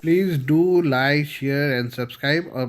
Please do like share and subscribe, और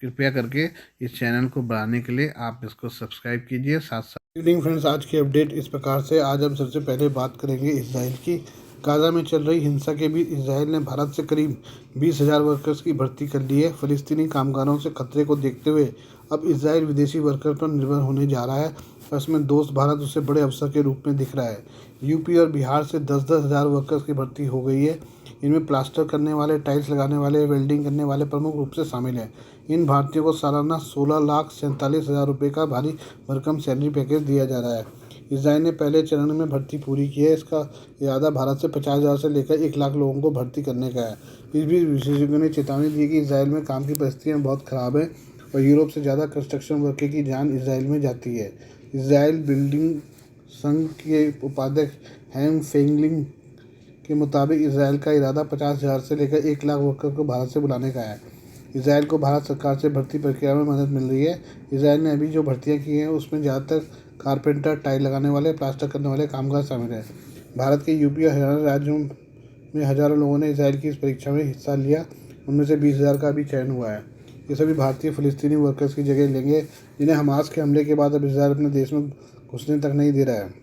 कृपया करके इस चैनल को बढ़ाने के लिए आप इसको सब्सक्राइब कीजिए। साथ साथ गुड इवनिंग फ्रेंड्स, आज की अपडेट इस प्रकार से। आज हम सबसे पहले बात करेंगे इसराइल की। गाज़ा में चल रही हिंसा के बीच इसराइल ने भारत से करीब 20,000 वर्कर्स की भर्ती कर ली है। फ़लस्तीनी कामगारों से खतरे को देखते हुए अब इसराइल विदेशी वर्कर पर निर्भर होने जा रहा है, और इसमें दोस्त भारत उसे बड़े अवसर के रूप में दिख रहा है। यूपी और बिहार से 10-10 हज़ार वर्कर्स की भर्ती हो गई है। इनमें प्लास्टर करने वाले, टाइल्स लगाने वाले, वेल्डिंग करने वाले प्रमुख रूप से शामिल हैं। इन भारतीयों को सालाना 16,47,000 रुपये का भारी भरकम सैलरी पैकेज दिया जा रहा है। इसराइल ने पहले चरण में भर्ती पूरी की है। इसका इरादा भारत से 50,000 से लेकर 1 लाख लोगों को भर्ती करने का है। इस बीच विशेषज्ञों ने चेतावनी दी कि इसराइल में काम की परिस्थितियाँ बहुत ख़राब हैं और यूरोप से ज़्यादा कंस्ट्रक्शन वर्कर की जान इसराइल में जाती है। इसराइल बिल्डिंग संघ के उपाध्यक्ष हैम फेंगलिंग के मुताबिक इसराइल का इरादा 50,000 से लेकर 1 लाख वर्कर को भारत से बुलाने का है। इसराइल को भारत सरकार से भर्ती प्रक्रिया में मदद मिल रही है। इसराइल ने अभी जो भर्तियां की हैं उसमें ज़्यादातर कारपेंटर, टाइल लगाने वाले, प्लास्टर करने वाले कामगार शामिल हैं। भारत के यूपी और हरियाणा राज्यों में हज़ारों लोगों ने इसराइल की इस परीक्षा में हिस्सा लिया। उनमें से 20,000 का भी चयन हुआ है। ये सभी भारतीय फ़लस्तीनी वर्कर्स की जगह लेंगे, जिन्हें हमास के हमले के बाद अब इसराइल अपने देश में घुसने तक नहीं दे रहा है।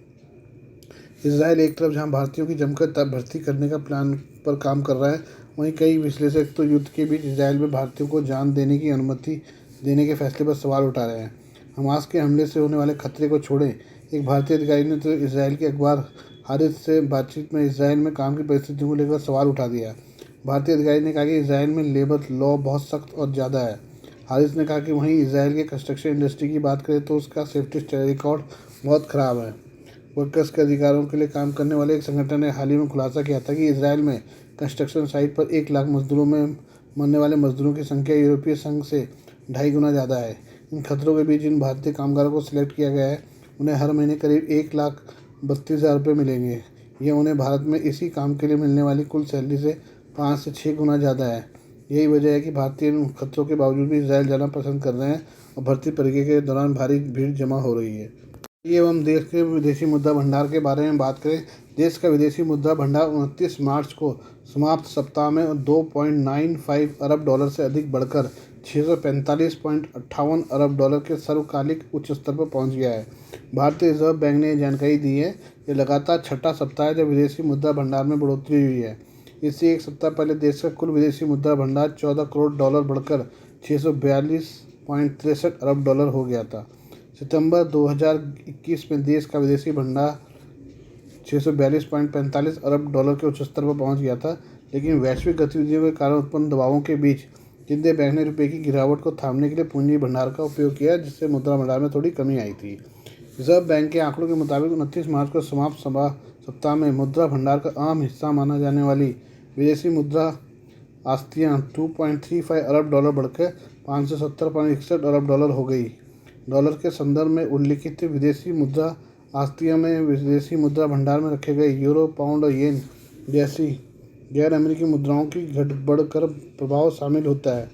इसराइल एक तरफ जहां भारतीयों की जमकर भर्ती करने का प्लान पर काम कर रहा है, वहीं कई विश्लेषक तो युद्ध के बीच इसराइल में भारतीयों को जान देने की अनुमति देने के फैसले पर सवाल उठा रहे हैं। हमास के हमले से होने वाले खतरे को छोड़ें, एक भारतीय अधिकारी ने तो इसराइल के अखबार हारिस से बातचीत में इसराइल में काम की परिस्थितियों को लेकर सवाल उठा दिया। भारतीय अधिकारी ने कहा कि इसराइल में लेबर लॉ बहुत सख्त और ज़्यादा है। हारिस ने कहा कि वहीं इसराइल के कंस्ट्रक्शन इंडस्ट्री की बात करें तो उसका सेफ्टी रिकॉर्ड बहुत ख़राब है। वर्कर्स के अधिकारों के लिए काम करने वाले एक संगठन ने हाल ही में खुलासा किया था कि इसराइल में कंस्ट्रक्शन साइट पर 1 लाख मजदूरों में मरने वाले मजदूरों की संख्या यूरोपीय संघ से 2.5 गुना ज़्यादा है। इन खतरों के बीच जिन भारतीय कामगारों को सिलेक्ट किया गया है, उन्हें हर महीने करीब 1,32,000 रुपये मिलेंगे। यह उन्हें भारत में इसी काम के लिए मिलने वाली कुल सैलरी से 5 से 6 गुना ज़्यादा है। यही वजह है कि भारतीय इन खतरों के बावजूद भी इसराइल जाना पसंद कर रहे हैं और भर्ती प्रक्रिया के दौरान भारी भीड़ जमा हो रही है। ये हम देश के विदेशी मुद्रा भंडार के बारे में बात करें। देश का विदेशी मुद्रा भंडार 29 मार्च को समाप्त सप्ताह में 2.95 अरब डॉलर से अधिक बढ़कर 645.58 अरब डॉलर के सर्वकालिक उच्च स्तर पर पहुंच गया है। भारतीय रिजर्व बैंक ने यह जानकारी दी है। ये लगातार छठा सप्ताह है जब विदेशी मुद्रा भंडार में बढ़ोतरी हुई है। इससे एक सप्ताह पहले देश का कुल विदेशी मुद्रा भंडार 14 करोड़ डॉलर बढ़कर 642.63 अरब डॉलर हो गया था। सितंबर 2021 में देश का विदेशी भंडार 642.45 अरब डॉलर के उच्च स्तर पर पहुंच गया था, लेकिन वैश्विक गतिविधियों के कारण उत्पन्न दबावों के बीच केंद्रीय बैंक ने रुपये की गिरावट को थामने के लिए पूंजी भंडार का उपयोग किया, जिससे मुद्रा भंडार में थोड़ी कमी आई थी। रिजर्व बैंक के आंकड़ों के मुताबिक 29 मार्च को समाप्त सप्ताह में मुद्रा भंडार का अहम हिस्सा माना जाने वाली विदेशी मुद्रा आस्तियाँ 2.35 अरब डॉलर बढ़कर 570.61 अरब डॉलर हो गई। डॉलर के संदर्भ में उल्लिखित विदेशी मुद्रा आस्तियों में विदेशी मुद्रा भंडार में रखे गए यूरो, पाउंड और येन जैसी गैर अमेरिकी मुद्राओं की घट बढ़कर प्रभाव शामिल होता है।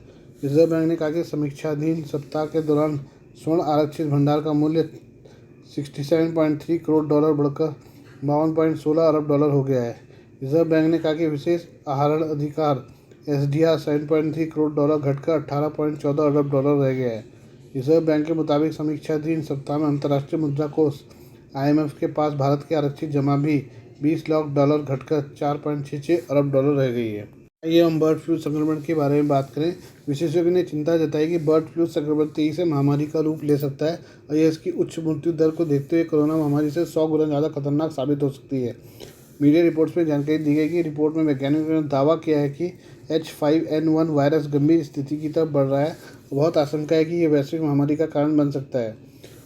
रिजर्व बैंक ने कहा कि समीक्षाधीन सप्ताह के दौरान स्वर्ण आरक्षित भंडार का मूल्य 67.3 करोड़ डॉलर बढ़कर 52.16 अरब डॉलर हो गया है। रिजर्व बैंक ने कहा कि विशेष आहरण अधिकार SDR 7.3 करोड़ डॉलर घटकर 18.14 अरब डॉलर रह गया है। रिजर्व बैंक के मुताबिक समीक्षाधीन सप्ताह में अंतर्राष्ट्रीय मुद्रा कोष IMF के पास भारत के आरक्षित जमा भी 20 लाख डॉलर घटकर 4.66 अरब डॉलर रह गई है। आइए हम बर्ड फ्लू संक्रमण के बारे में बात करें। विशेषज्ञों ने चिंता जताई कि बर्ड फ्लू संक्रमण तेजी से महामारी का रूप ले सकता है और यह इसकी उच्च मृत्यु दर को देखते हुए कोरोना महामारी से 100 गुना ज़्यादा खतरनाक साबित हो सकती है। मीडिया रिपोर्ट्स में जानकारी दी गई कि रिपोर्ट में वैज्ञानिकों ने दावा किया है कि H5N1 वायरस गंभीर स्थिति की तरफ बढ़ रहा है। बहुत आशंका है कि यह वैश्विक महामारी का कारण बन सकता है।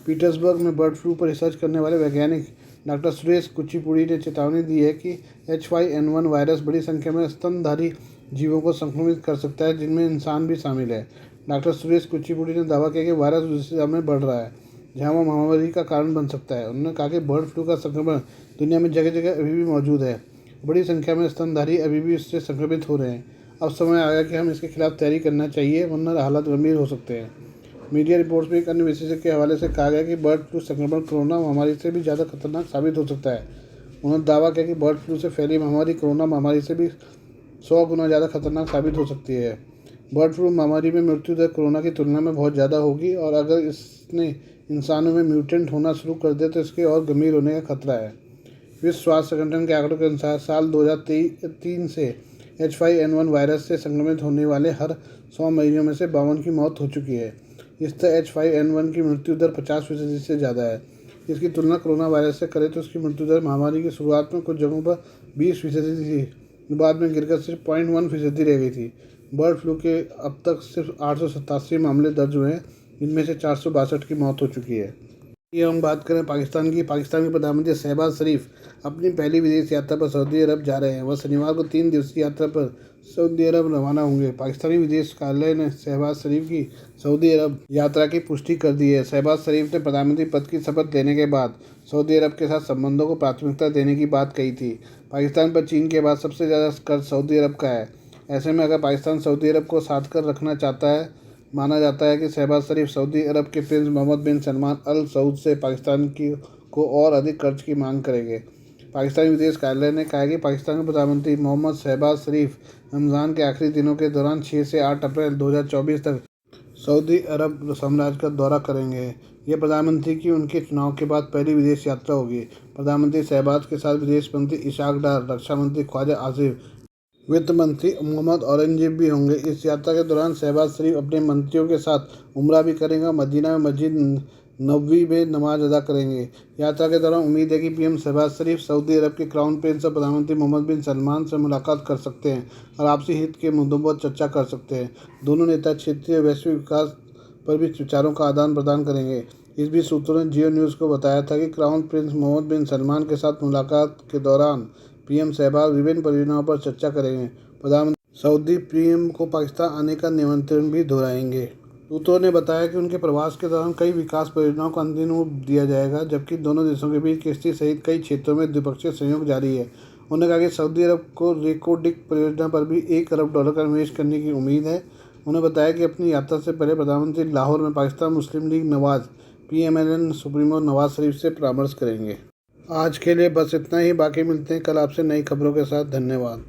पीटर्सबर्ग में बर्ड फ्लू पर रिसर्च करने वाले वैज्ञानिक डॉक्टर सुरेश कुचिपुड़ी ने चेतावनी दी है कि H5N1 वायरस बड़ी संख्या में स्तनधारी जीवों को संक्रमित कर सकता है, जिनमें इंसान भी शामिल है। डॉक्टर सुरेश कुचिपुड़ी ने दावा किया कि वायरस उस दिशा में बढ़ रहा है जहां वह महामारी का कारण बन सकता है। उन्होंने कहा कि बर्ड फ्लू का संक्रमण दुनिया में जगह जगह अभी भी मौजूद है। बड़ी संख्या में स्तनधारी अभी भी इससे संक्रमित हो रहे हैं। अब समय आ गया कि हम इसके खिलाफ तैयारी करना चाहिए, वरना हालात गंभीर हो सकते हैं। मीडिया रिपोर्ट्स में एक अन्य विशेषज्ञ के हवाले से कहा गया कि बर्ड फ्लू संक्रमण कोरोना महामारी से भी ज़्यादा खतरनाक साबित हो सकता है। उन्होंने दावा किया कि बर्ड फ्लू से फैली महामारी कोरोना महामारी से भी 100 गुना ज़्यादा खतरनाक साबित हो सकती है। बर्ड फ्लू महामारी में मृत्यु दर कोरोना की तुलना में बहुत ज़्यादा होगी और अगर इसने इंसानों में म्यूटेंट होना शुरू कर दिया तो इसके और गंभीर होने का खतरा है। विश्व स्वास्थ्य संगठन के आंकड़ों के अनुसार साल 2003 से H5N1 वायरस से संक्रमित होने वाले हर 100 मरीजों में से 52 की मौत हो चुकी है। इस तरह H5N1 की मृत्यु दर 50% से ज़्यादा है। इसकी तुलना कोरोना वायरस से करें तो उसकी मृत्यु दर महामारी की शुरुआत में कुछ जगहों पर 20% थी, बाद में गिरकर सिर्फ 0.1% रह गई थी। बर्ड फ्लू के अब तक सिर्फ 887 मामले दर्ज हुए हैं, इनमें से 462 की मौत हो चुकी है। ये हम बात करें पाकिस्तान की प्रधानमंत्री शहबाज शरीफ अपनी पहली विदेश यात्रा पर सऊदी अरब जा रहे हैं। वह शनिवार को 3 दिवसीय यात्रा पर सऊदी अरब रवाना होंगे। पाकिस्तानी विदेश कार्यालय ने शहबाज शरीफ की सऊदी अरब यात्रा की पुष्टि कर दी है। शहबाज शरीफ ने प्रधानमंत्री पद की शपथ लेने के बाद सऊदी अरब के साथ संबंधों को प्राथमिकता देने की बात कही थी। पाकिस्तान पर चीन के बाद सबसे ज़्यादा कर्ज सऊदी अरब का है। ऐसे में अगर पाकिस्तान सऊदी अरब को साथ कर रखना चाहता है, माना जाता है कि शहबाज शरीफ सऊदी अरब के प्रिंस मोहम्मद बिन सलमान अल सऊद से पाकिस्तान को और अधिक कर्ज की मांग करेंगे। पाकिस्तानी विदेश कार्यालय ने कहा है कि पाकिस्तान के प्रधानमंत्री मोहम्मद शहबाज शरीफ रमज़ान के आखिरी दिनों के दौरान 6 से 8 अप्रैल 2024 तक सऊदी अरब साम्राज्य का दौरा करेंगे। यह प्रधानमंत्री की उनके चुनाव के बाद पहली विदेश यात्रा होगी। प्रधानमंत्री शहबाज के साथ विदेश मंत्री इशाक डार, रक्षा मंत्री ख्वाजा आसिफ, वित्त मंत्री मोहम्मद औरंगजेब भी होंगे। इस यात्रा के दौरान शहबाज शरीफ अपने मंत्रियों के साथ उम्रा भी करेंगे। मदीना में मस्जिद नबवी में नमाज अदा करेंगे। यात्रा के दौरान उम्मीद है कि पीएम शहबाज शरीफ सऊदी अरब के क्राउन प्रिंस और प्रधानमंत्री मोहम्मद बिन सलमान से मुलाकात कर सकते हैं और आपसी हित के मुद्दों पर चर्चा कर सकते हैं। दोनों नेता क्षेत्रीय वैश्विक विकास पर भी विचारों का आदान प्रदान करेंगे। इस बीच सूत्रों ने जियो न्यूज़ को बताया था कि क्राउन प्रिंस मोहम्मद बिन सलमान के साथ मुलाकात के दौरान पीएम शहबाज विभिन्न परियोजनाओं पर चर्चा करेंगे। प्रधानमंत्री सऊदी पीएम को पाकिस्तान आने का निमंत्रण भी दोहराएंगे। सूत्रों ने बताया कि उनके प्रवास के दौरान कई विकास परियोजनाओं को अंतिम रूप दिया जाएगा, जबकि दोनों देशों के बीच कृषि सहित कई क्षेत्रों में द्विपक्षीय सहयोग जारी है। उन्होंने कहा कि सऊदी अरब को रेकोडिक परियोजना पर भी $1 अरब का निवेश करने की उम्मीद है। उन्होंने बताया कि अपनी यात्रा से पहले प्रधानमंत्री लाहौर में Pakistan Muslim League Nawaz PMLN supremo Nawaz Sharif से परामर्श करेंगे। आज के लिए बस इतना ही। बाकी मिलते हैं कल आपसे नई खबरों के साथ। धन्यवाद।